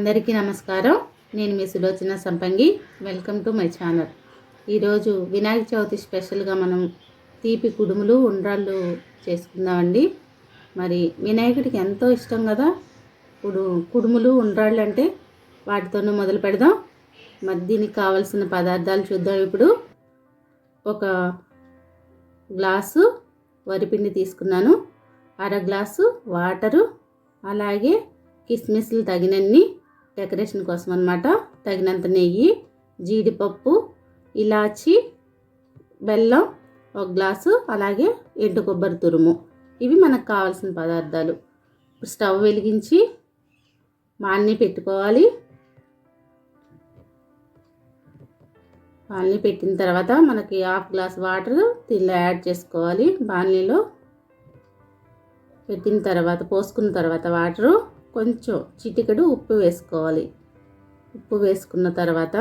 అందరికీ నమస్కారం. నేను మీ సులోచన సంపంగి. Welcome to my channel. ఈరోజు వినాయక చవితి స్పెషల్గా మనం తీపి కుడుములు ఉండ్రాళ్ళు చేసుకుందామండి. మరి వినాయకుడికి ఎంతో ఇష్టం కదా కుడుములు ఉండ్రాళ్ళు అంటే. వాటితోనే మొదలు పెడదాం. మరి దీనికి కావాల్సిన పదార్థాలు చూద్దాం. ఇప్పుడు ఒక గ్లాసు వరిపిండి తీసుకున్నాను, అర గ్లాసు వాటరు, అలాగే కిస్మిస్లు తగినన్ని డెకరేషన్ కోసం అన్నమాట, తగినంత నెయ్యి, జీడిపప్పు, ఇలాచి, బెల్లం ఒక గ్లాసు, అలాగే ఎండు కొబ్బరి తురుము. ఇవి మనకు కావాల్సిన పదార్థాలు. స్టవ్ వెలిగించి బాణలి పెట్టుకోవాలి. బాణలి పెట్టిన తర్వాత మనకి హాఫ్ గ్లాస్ వాటర్ దీనిలో యాడ్ చేసుకోవాలి. బాణలిలో పెట్టిన తర్వాత పోసుకున్న తర్వాత వాటరు కొంచెం చిటికెడు ఉప్పు వేసుకోవాలి. ఉప్పు వేసుకున్న తర్వాత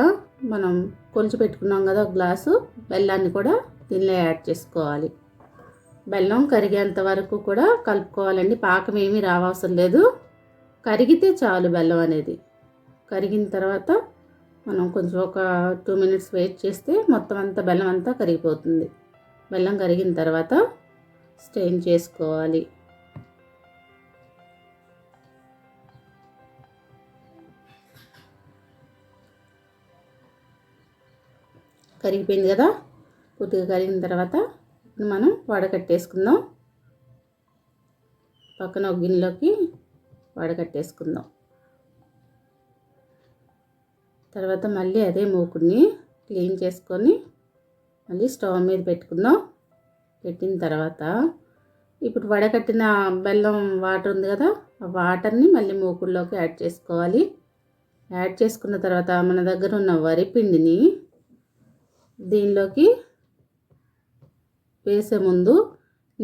మనం కొలిచి పెట్టుకున్నాం కదా ఒక గ్లాసు, బెల్లాన్ని కూడా దీనిలో యాడ్ చేసుకోవాలి. బెల్లం కరిగేంత వరకు కూడా కలుపుకోవాలండి. పాకం ఏమీ రావసరం లేదు, కరిగితే చాలు బెల్లం అనేది. కరిగిన తర్వాత మనం కొంచెం ఒక 2 minutes వెయిట్ చేస్తే మొత్తం అంతా బెల్లం అంతా కరిగిపోతుంది. బెల్లం కరిగిన తర్వాత స్ట్రెయిన్ చేసుకోవాలి. కరిగిపోయింది కదా. పూర్తిగా కరిగిన తర్వాత మనం వడకట్టేసుకుందాం. పక్కన ఒక గిన్నెలోకి వడకట్టేసుకుందాం. తర్వాత మళ్ళీ అదే మూకుడిని క్లీన్ చేసుకొని మళ్ళీ స్టవ్ మీద పెట్టుకుందాం. పెట్టిన తర్వాత ఇప్పుడు వడకట్టిన బెల్లం వాటర్ ఉంది కదా, ఆ వాటర్ని మళ్ళీ మూకుడిలోకి యాడ్ చేసుకోవాలి. యాడ్ చేసుకున్న తర్వాత మన దగ్గర ఉన్న వరిపిండిని దీనిలోకి వేసే ముందు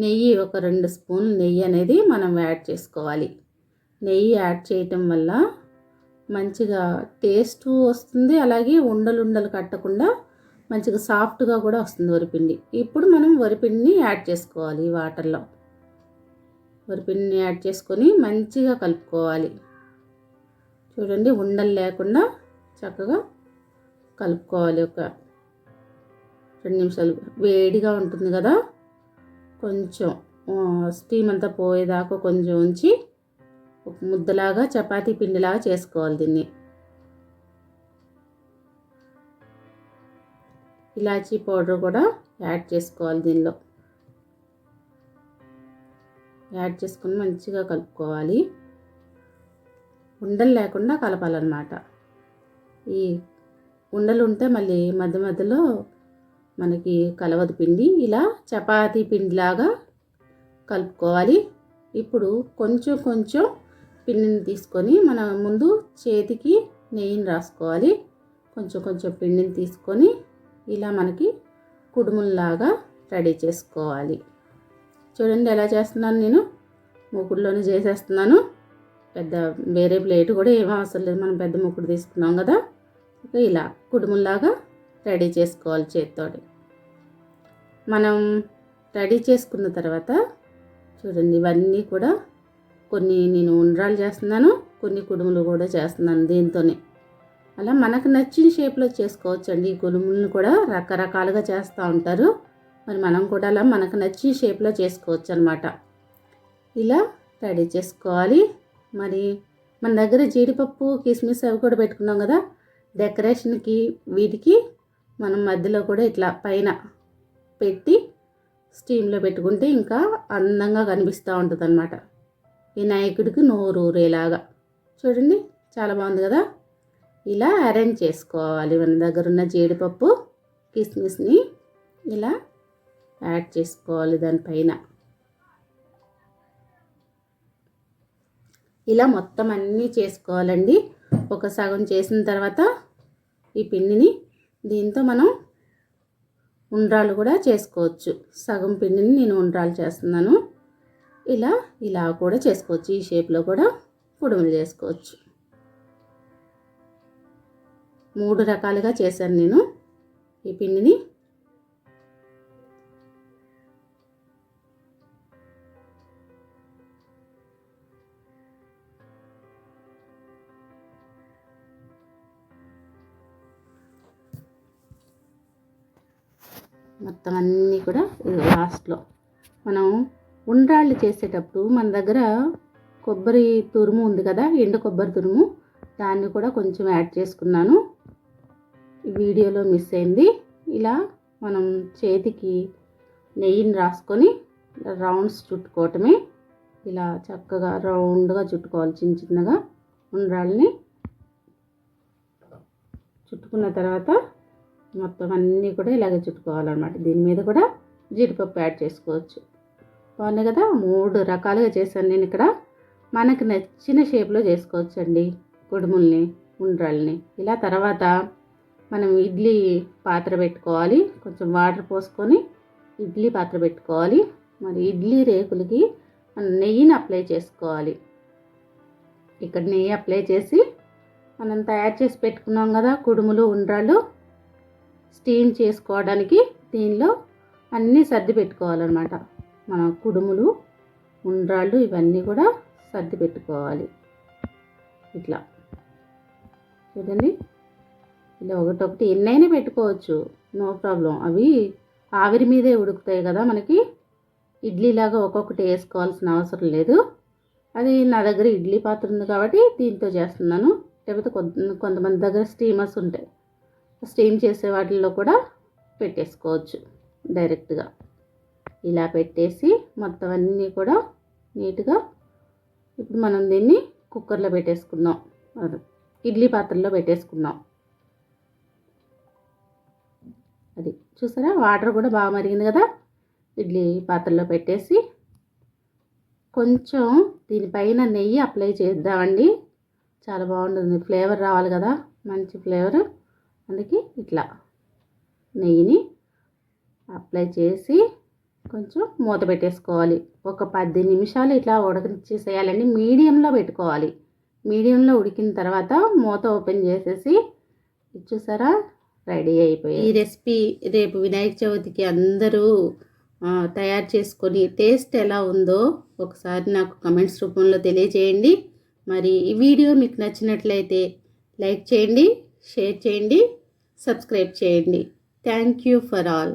నెయ్యి, ఒక 2 స్పూన్లు నెయ్యి అనేది మనం యాడ్ చేసుకోవాలి. నెయ్యి యాడ్ చేయటం వల్ల మంచిగా టేస్ట్ వస్తుంది, అలాగే ఉండలు కట్టకుండా మంచిగా సాఫ్ట్గా కూడా వస్తుంది వరిపిండి. ఇప్పుడు మనం వరిపిండిని యాడ్ చేసుకోవాలి. ఈ వాటర్లో వరిపిండిని యాడ్ చేసుకొని మంచిగా కలుపుకోవాలి. చూడండి, ఉండలు లేకుండా చక్కగా కలుపుకోవాలి. ఒక 2 నిమిషాలు వేడిగా ఉంటుంది కదా, కొంచెం స్టీమ్ అంతా పోయేదాకా కొంచెం ఉంచి ఒక ముద్దలాగా చపాతీ పిండిలాగా చేసుకోవాలి. దీన్ని ఇలాచీ పౌడర్ కూడా యాడ్ చేసుకోవాలి. దీనిలో యాడ్ చేసుకొని మంచిగా కలుపుకోవాలి. ఉండలు లేకుండా కలపాలన్నమాట. ఈ ఉండలు ఉంటే మళ్ళీ మధ్య మధ్యలో మనకి కలవదు పిండి. ఇలా చపాతీ పిండిలాగా కలుపుకోవాలి. ఇప్పుడు కొంచెం కొంచెం పిండిని తీసుకొని మన ముందు చేతికి నెయ్యిని రాసుకోవాలి. కొంచెం కొంచెం పిండిని తీసుకొని ఇలా మనకి కుడుముల్లాగా రెడీ చేసుకోవాలి. చూడండి ఎలా చేస్తున్నాను. నేను మూకుడులోనే చేసేస్తున్నాను. పెద్ద వేరే ప్లేట్ కూడా ఏమీ అవసరం లేదు, మనం పెద్ద మూకుడు తీసుకున్నాం కదా. ఇలా కుడుముల్లాగా రెడీ చేసుకోవాలి చేతితోటి. మనం రెడీ చేసుకున్న తర్వాత చూడండి, ఇవన్నీ కూడా కొన్ని నేను ఉండ్రాలు చేస్తున్నాను, కొన్ని కుడుములు కూడా చేస్తున్నాను దీంతోనే. అలా మనకు నచ్చిన షేప్లో చేసుకోవచ్చు అండి. ఈ కుడుములను కూడా రకరకాలుగా చేస్తూ ఉంటారు. మరి మనం కూడా అలా మనకు నచ్చిన షేప్లో చేసుకోవచ్చు అనమాట. ఇలా రెడీ చేసుకోవాలి. మరి మన దగ్గర జీడిపప్పు, కిస్మిస్ అవి కూడా పెట్టుకున్నాం కదా, డెకరేషన్కి వీటికి మనం మధ్యలో కూడా ఇట్లా పైన పెట్టి స్టీమ్లో పెట్టుకుంటే ఇంకా అందంగా కనిపిస్తూ ఉంటుంది అన్నమాట. వినాయకుడికి నోరు ఊరేలాగా. చూడండి, చాలా బాగుంది కదా. ఇలా అరేంజ్ చేసుకోవాలి. మన దగ్గర ఉన్న జీడిపప్పు, కిస్మిస్ని ఇలా యాడ్ చేసుకోవాలి దానిపైన. ఇలా మొత్తం అన్నీ చేసుకోవాలండి. ఒక సగం చేసిన తర్వాత ఈ పిండిని దీంతో మనం ఉండ్రాలు కూడా చేసుకోవచ్చు. సగం పిండిని నేను ఉండ్రాలు చేస్తున్నాను. ఇలా కూడా చేసుకోవచ్చు. ఈ షేప్లో కూడా కుడుములు చేసుకోవచ్చు. 3 రకాలుగా చేశాను నేను ఈ పిండిని. మొత్తం అన్నీ కూడా లాస్ట్లో మనం ఉండ్రాళ్ళు చేసేటప్పుడు మన దగ్గర కొబ్బరి తురుము ఉంది కదా, ఎండు కొబ్బరి తురుము, దాన్ని కూడా కొంచెం యాడ్ చేసుకున్నాను. ఈ వీడియోలో మిస్ అయింది. ఇలా మనం చేతికి నెయ్యిని రాసుకొని రౌండ్స్ చుట్టుకోవటమే. ఇలా చక్కగా రౌండ్గా చుట్టుకోవాలి, చిన్న చిన్నగా ఉండ్రాళ్ళని చుట్టుకున్న తర్వాత మొత్తం అన్నీ కూడా ఇలాగే చుట్టుకోవాలన్నమాట. దీని మీద కూడా జీడిపప్పు యాడ్ చేసుకోవచ్చు. బాగున్నాయి కదా, 3 రకాలుగా చేశాను నేను ఇక్కడ. మనకు నచ్చిన షేప్లో చేసుకోవచ్చు అండి కుడుముల్ని, ఉండ్రాళ్ళని. ఇలా తర్వాత మనం ఇడ్లీ పాత్ర పెట్టుకోవాలి, కొంచెం వాటర్ పోసుకొని ఇడ్లీ పాత్ర పెట్టుకోవాలి. మరి ఇడ్లీ రేకులకి మనం నెయ్యిని అప్లై చేసుకోవాలి. ఇక్కడ నెయ్యి అప్లై చేసి మనం తయారు చేసి పెట్టుకున్నాం కదా కుడుములు, ఉండ్రాళ్ళు స్టీమ్ చేసుకోవడానికి దీనిలో అన్నీ సర్ది పెట్టుకోవాలన్నమాట. మన కుడుములు, ఉండ్రాళ్ళు ఇవన్నీ కూడా సర్ది పెట్టుకోవాలి. ఇట్లా చూడండి, ఇలా ఒకటొకటి ఎన్నైనా పెట్టుకోవచ్చు, నో ప్రాబ్లం. అవి ఆవిరి మీదే ఉడుకుతాయి కదా, మనకి ఇడ్లీలాగా ఒక్కొక్కటి వేసుకోవాల్సిన అవసరం లేదు. అది నా దగ్గర ఇడ్లీ పాత్ర ఉంది కాబట్టి దీంతో చేస్తున్నాను. లేకపోతే కొంతమంది దగ్గర స్టీమర్స్ ఉంటాయి, స్టీమ్ చేసే వాటిల్లో కూడా పెట్టేసుకోవచ్చు డైరెక్ట్గా. ఇలా పెట్టేసి మొత్తం అన్నీ కూడా నీట్గా ఇప్పుడు మనం దీన్ని కుక్కర్లో పెట్టేసుకుందాం, ఇడ్లీ పాత్రలో పెట్టేసుకుందాం. అది చూసారా, వాటర్ కూడా బాగా మరిగింది కదా. ఇడ్లీ పాత్రలో పెట్టేసి కొంచెం దీనిపైన నెయ్యి అప్లై చేద్దామండి. చాలా బాగుంటుంది, ఫ్లేవర్ రావాలి కదా, మంచి ఫ్లేవర్. అందుకే ఇట్లా నెయ్యిని అప్లై చేసి కొంచెం మూత పెట్టేసుకోవాలి. ఒక 10 నిమిషాలు ఇట్లా ఉడకనిచ్చేసేయాలండి. మీడియంలో పెట్టుకోవాలి. మీడియంలో ఉడికిన తర్వాత మూత ఓపెన్ చేసేసి చూసారా, రెడీ అయిపోయాయి. ఈ రెసిపీ రేపు వినాయక చవితికి అందరూ తయారు చేసుకొని టేస్ట్ ఎలా ఉందో ఒకసారి నాకు కమెంట్స్ రూపంలో తెలియజేయండి. మరి ఈ వీడియో మీకు నచ్చినట్లయితే లైక్ చేయండి, షేర్ చేయండి, సబ్స్క్రైబ్ చేయండి. Thank you for all.